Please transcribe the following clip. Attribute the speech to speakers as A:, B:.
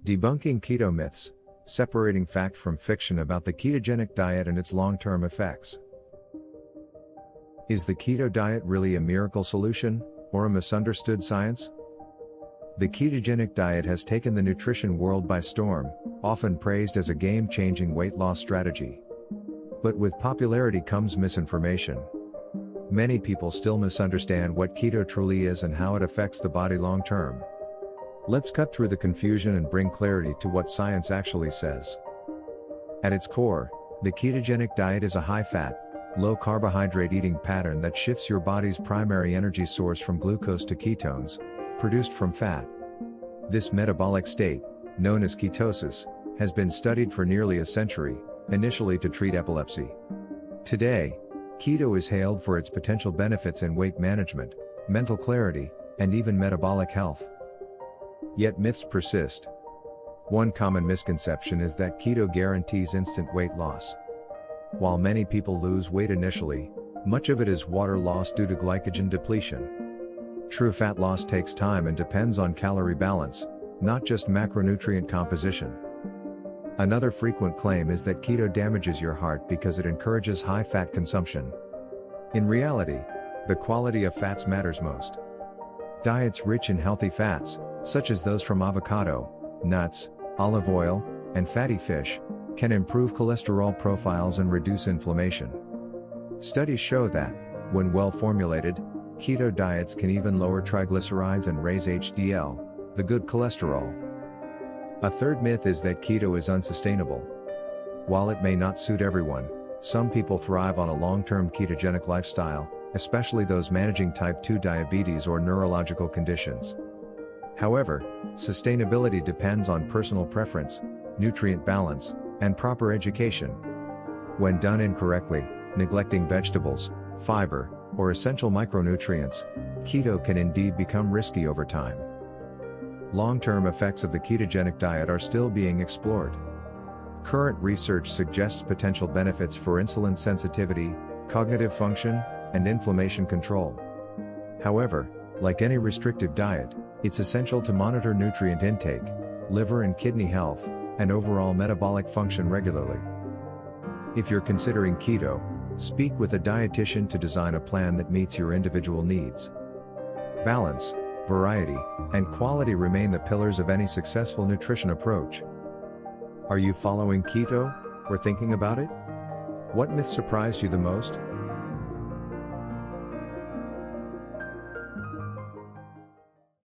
A: Debunking keto myths, separating fact from fiction about the ketogenic diet and its long-term effects. Is the keto diet really a miracle solution, or a misunderstood science? The ketogenic diet has taken the nutrition world by storm, often praised as a game-changing weight loss strategy. But with popularity comes misinformation. Many people still misunderstand what keto truly is and how it affects the body long-term. Let's cut through the confusion and bring clarity to what science actually says. At its core, the ketogenic diet is a high-fat, low-carbohydrate eating pattern that shifts your body's primary energy source from glucose to ketones, produced from fat. This metabolic state, known as ketosis, has been studied for nearly a century, initially to treat epilepsy. Today, keto is hailed for its potential benefits in weight management, mental clarity, and even metabolic health. Yet myths persist. One common misconception is that keto guarantees instant weight loss. While many people lose weight initially, much of it is water loss due to glycogen depletion. True fat loss takes time and depends on calorie balance, not just macronutrient composition. Another frequent claim is that keto damages your heart because it encourages high fat consumption. In reality, the quality of fats matters most. Diets rich in healthy fats, such as those from avocado, nuts, olive oil, and fatty fish, can improve cholesterol profiles and reduce inflammation. Studies show that, when well formulated, keto diets can even lower triglycerides and raise HDL, the good cholesterol. A third myth is that keto is unsustainable. While it may not suit everyone, some people thrive on a long-term ketogenic lifestyle, especially those managing type 2 diabetes or neurological conditions. However, sustainability depends on personal preference, nutrient balance, and proper education. When done incorrectly, neglecting vegetables, fiber, or essential micronutrients, keto can indeed become risky over time. Long-term effects of the ketogenic diet are still being explored. Current research suggests potential benefits for insulin sensitivity, cognitive function, and inflammation control. However, like any restrictive diet, it's essential to monitor nutrient intake, liver and kidney health, and overall metabolic function regularly. If you're considering keto, speak with a dietitian to design a plan that meets your individual needs. Balance, variety, and quality remain the pillars of any successful nutrition approach. Are you following keto, or thinking about it? What myth surprised you the most?